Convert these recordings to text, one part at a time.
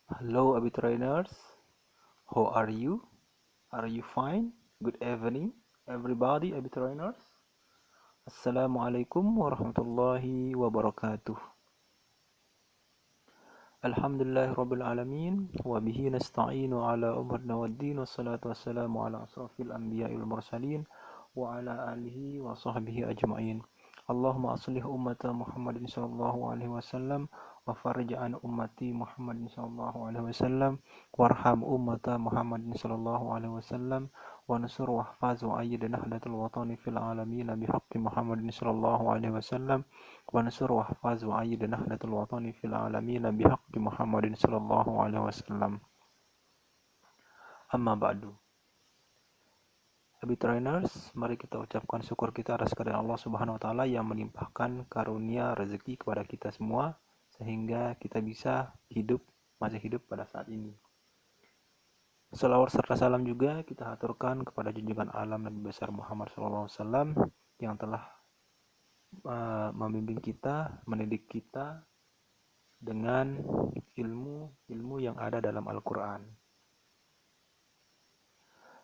Hello, Abi trainers. How are you? Are you fine? Good evening, everybody, Abi trainers. Assalamualaikum warahmatullahi wabarakatuh. Alhamdulillahirabbil alamin wa bihi nasta'inu ala umurina waddin wassalatu wassalamu ala asrafil anbiya'i wal mursalin wa ala alihi wa sahbihi ajma'in. Allahumma aslih ummata Muhammadin sallallahu alaihi wasallam wa farij an ummati Muhammadin sallallahu alaihi wasallam warham ummata Muhammadin sallallahu alaihi wasallam wa nasur wahfaz wa ayyid nahdlatul watani fil alamin bihaqqi Muhammadin sallallahu alaihi wasallam وانصر واحفظ وأيد نهضة الوطن في العالمين بحق محمد صلى الله عليه وسلم أما بعد. Abi trainers, mari kita ucapkan syukur kita atas kehadirat Allah Subhanahu wa taala yang melimpahkan karunia rezeki kepada kita semua sehingga kita bisa masih hidup pada saat ini. Salawat serta salam juga kita haturkan kepada junjungan alam Nabi besar Muhammad SAW yang telah membimbing kita, mendidik kita dengan ilmu yang ada dalam Al-Quran.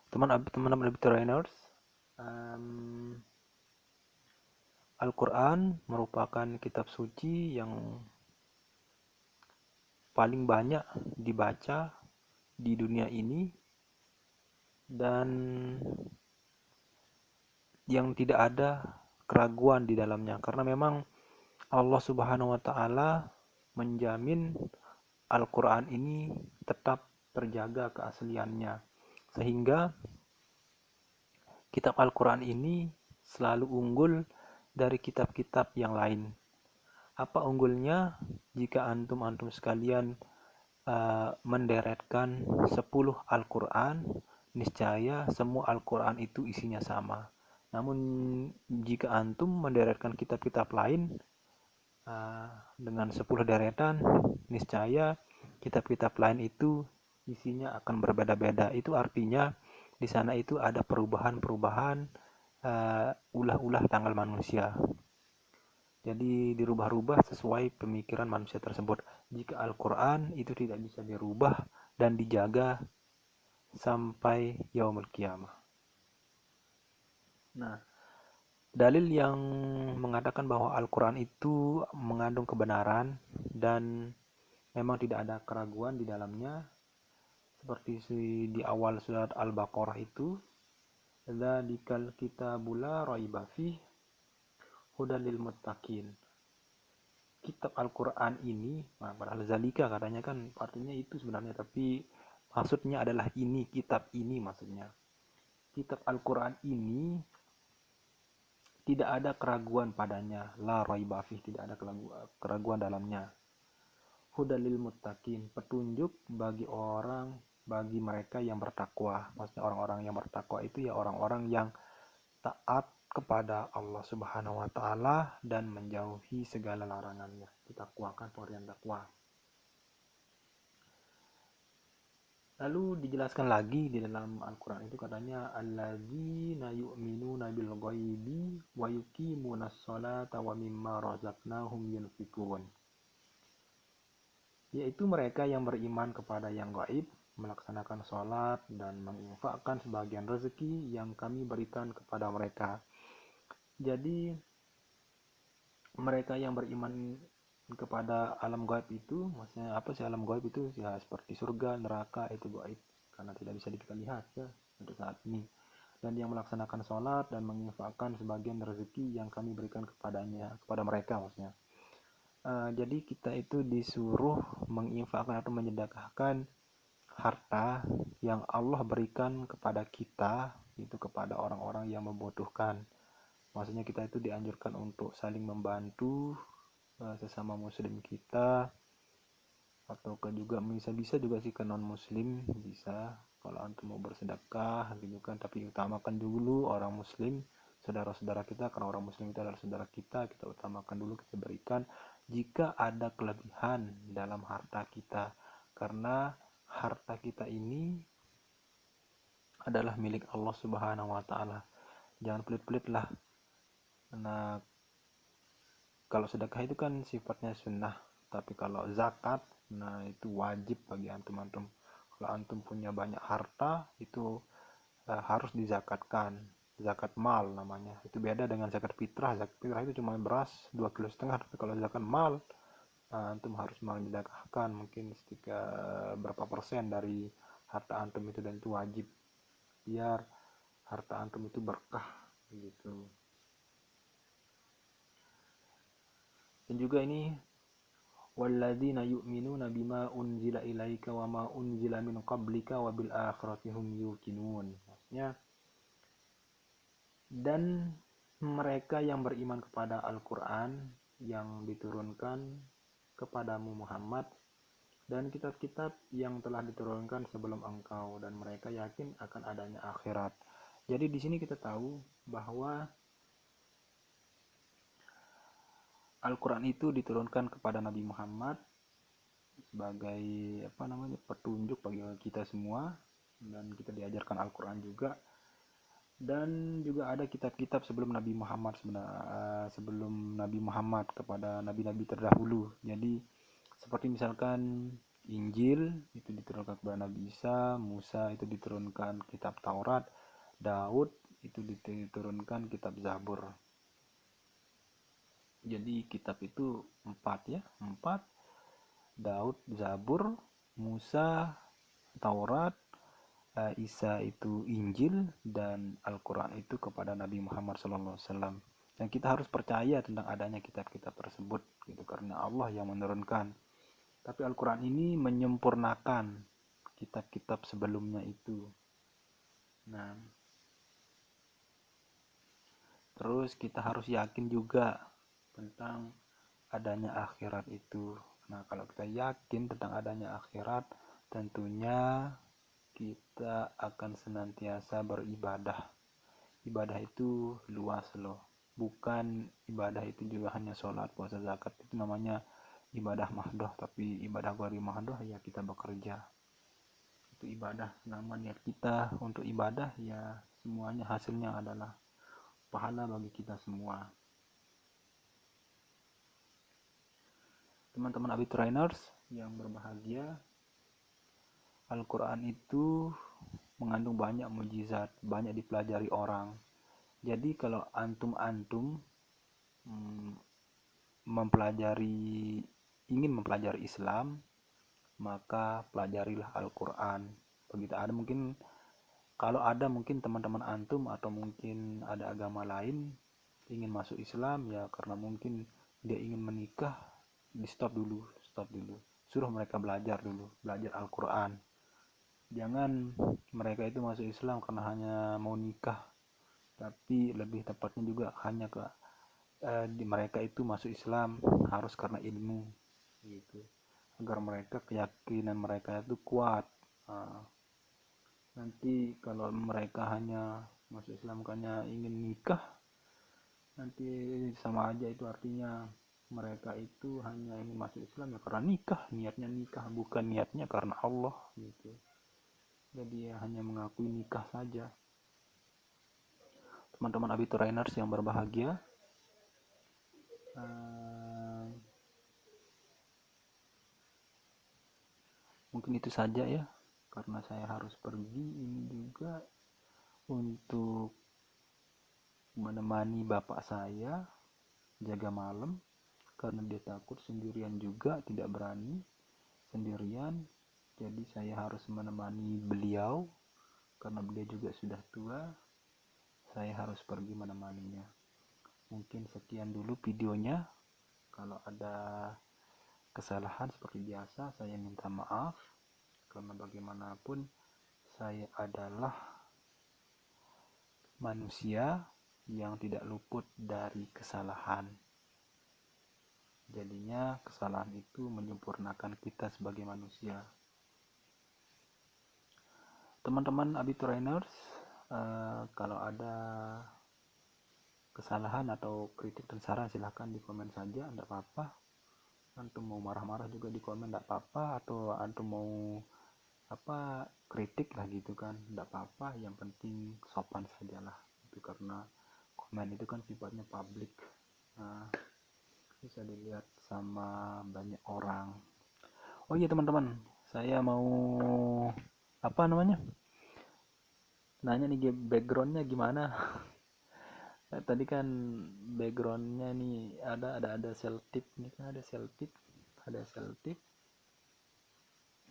Teman-teman Abi trainers, Al-Quran merupakan kitab suci yang paling banyak dibaca di dunia ini dan yang tidak ada keraguan di dalamnya, karena memang Allah Subhanahu wa taala menjamin Al-Quran ini tetap terjaga keasliannya, sehingga kitab Al-Quran ini selalu unggul dari kitab-kitab yang lain. Apa unggulnya? Jika antum sekalian menderetkan 10 Al-Quran, niscaya semua Al-Quran itu isinya sama. Namun jika antum menderetkan kitab-kitab lain dengan 10 deretan, niscaya kitab-kitab lain itu isinya akan berbeda-beda. Itu artinya di sana itu ada perubahan-perubahan ulah-ulah tanggal manusia. Jadi dirubah-rubah sesuai pemikiran manusia tersebut. Jika Al-Quran itu tidak bisa dirubah dan dijaga sampai yaumul qiyamah. Nah, dalil yang mengatakan bahwa Al-Quran itu mengandung kebenaran dan memang tidak ada keraguan di dalamnya, seperti di awal surat Al-Baqarah itu, dzalikal kitabul la raiba fih hudal lil muttaqin. Kitab Al-Quran ini, padahal zalika katanya kan artinya itu sebenarnya, tapi maksudnya adalah ini, kitab ini maksudnya. Kitab Al-Quran ini tidak ada keraguan padanya, la raiba fih, tidak ada keraguan dalamnya. Hudalil muttaqin, petunjuk bagi mereka yang bertakwa. Maksudnya orang-orang yang bertakwa itu ya orang-orang yang taat kepada Allah Subhanahu wa taala dan menjauhi segala larangannya. Ditakwakan pengertian takwa. Lalu dijelaskan lagi di dalam Al-Quran itu katanya alladzina yu'minuna bil ghaibi wa yuqimunas sholata wa mimma razaqnahum yunfiqun. Yaitu mereka yang beriman kepada yang gaib, melaksanakan sholat dan menginfakkan sebagian rezeki yang kami berikan kepada mereka. Jadi mereka yang beriman kepada alam gaib itu, maksudnya apa sih alam gaib itu? Ya seperti surga, neraka, itu gaib karena tidak bisa kita lihat ya untuk saat ini. Dan yang melaksanakan sholat dan menginfakkan sebagian rezeki yang kami berikan kepada mereka maksudnya. Jadi kita itu disuruh menginfakkan atau menyedekahkan harta yang Allah berikan kepada kita itu kepada orang-orang yang membutuhkan. Maksudnya kita itu dianjurkan untuk saling membantu sesama muslim kita, atau juga bisa juga sih ke non muslim bisa kalau antum mau bersedekah gitu kan, tapi utamakan dulu orang muslim, saudara-saudara kita, karena orang muslim itu adalah saudara kita utamakan dulu, kita berikan jika ada kelebihan dalam harta kita, karena harta kita ini adalah milik Allah Subhanahu wa taala. Jangan pelit-pelit lah. Nah, kalau sedekah itu kan sifatnya sunnah, Tapi kalau zakat, nah itu wajib bagi antum-antum. Kalau antum punya banyak harta, itu harus dizakatkan. Zakat mal namanya. Itu beda dengan zakat fitrah. Zakat fitrah itu cuma beras 2,5 kg. Tapi kalau zakat mal, antum harus menzakatkan mungkin berapa persen dari harta antum itu, dan itu wajib biar harta antum itu berkah gitu. Dan juga ini walladzina yu'minuna bima unzila ilaika wa ma unzila min qablika wa bil akhirati hum yuqinun. Maksudnya, dan mereka yang beriman kepada Al-Qur'an yang diturunkan kepadamu Muhammad dan kitab-kitab yang telah diturunkan sebelum engkau, dan mereka yakin akan adanya akhirat. Jadi di sini kita tahu bahwa Al-Quran itu diturunkan kepada Nabi Muhammad sebagai petunjuk bagi kita semua, dan kita diajarkan Al-Quran juga. Dan juga ada kitab-kitab sebelum Nabi Muhammad, sebelum Nabi Muhammad kepada nabi-nabi terdahulu. Jadi seperti misalkan Injil itu diturunkan kepada Nabi Isa, Musa itu diturunkan kitab Taurat, Daud itu diturunkan kitab Zabur. Jadi kitab itu 4, Daud, Zabur, Musa, Taurat, Isa itu Injil, dan Al-Quran itu kepada Nabi Muhammad SAW. Dan kita harus percaya tentang adanya kitab-kitab tersebut gitu, karena Allah yang menurunkan. Tapi Al-Quran ini menyempurnakan kitab-kitab sebelumnya itu. Nah, terus kita harus yakin juga tentang adanya akhirat itu. Nah, kalau kita yakin tentang adanya akhirat, tentunya kita akan senantiasa beribadah. Ibadah itu luas loh. Bukan ibadah itu juga hanya sholat, puasa, zakat. Itu namanya ibadah mahdoh. Tapi ibadah ghairi mahdoh ya kita bekerja. Itu ibadah. Selama niat kita untuk ibadah, ya semuanya hasilnya adalah pahala bagi kita semua. Teman-teman Abi Trainers yang berbahagia, Al-Quran itu mengandung banyak mukjizat, banyak dipelajari orang. Jadi kalau antum-antum ingin mempelajari Islam, maka pelajarilah Al-Quran. Begitu ada mungkin, kalau ada mungkin teman-teman antum atau mungkin ada agama lain ingin masuk Islam, ya karena mungkin dia ingin menikah, stop dulu. Suruh mereka belajar dulu, belajar Al-Quran. Jangan mereka itu masuk Islam karena hanya mau nikah, tapi lebih tepatnya juga hanya mereka itu masuk Islam harus karena ilmu gitu, agar mereka keyakinan mereka itu kuat. Nanti kalau mereka hanya masuk Islam karena ingin nikah, nanti sama aja, itu artinya mereka itu hanya ingin masuk Islam ya karena nikah, niatnya nikah, bukan niatnya karena Allah gitu. Jadi ya hanya mengakui nikah saja. Teman-teman Abi Trainers yang berbahagia, mungkin itu saja ya, karena saya harus pergi ini juga untuk menemani bapak saya jaga malam, karena dia takut sendirian juga, tidak berani sendirian. Jadi saya harus menemani beliau karena beliau juga sudah tua. Saya harus pergi menemaninya. Mungkin sekian dulu videonya. Kalau ada kesalahan seperti biasa, saya minta maaf, karena bagaimanapun saya adalah manusia yang tidak luput dari kesalahan. Jadinya kesalahan itu menyempurnakan kita sebagai manusia. Teman-teman Abi Trainers, kalau ada kesalahan atau kritik dan saran silahkan di komen saja, tidak apa-apa. Antum mau marah-marah juga di komen, tidak apa-apa. Atau antum mau kritik lah gitu kan, tidak apa-apa. Yang penting sopan sajalah itu, karena komen itu kan sifatnya publik. bisa dilihat sama banyak orang. Oh iya teman-teman, saya mau apa namanya, nanya nih backgroundnya gimana. Tadi kan backgroundnya nih ada sel tip nih kan, ada sel tip.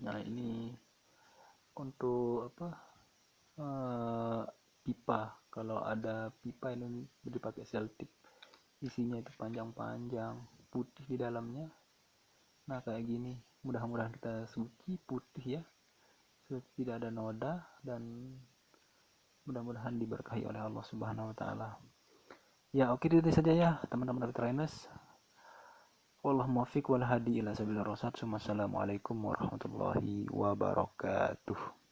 Nah ini untuk apa, eh, pipa, kalau ada pipa ini dipakai sel tip, isinya itu panjang-panjang putih di dalamnya. Nah kayak gini, mudah-mudahan kita suci putih ya, suci tidak ada noda, dan mudah-mudahan diberkahi oleh Allah Subhanahu wa taala. Ya, oke itu saja ya teman-teman dari Trainers. Wallahu muwaffiq wal hadi ila sabilir rasyad. Wassalamualaikum warahmatullahi wabarakatuh.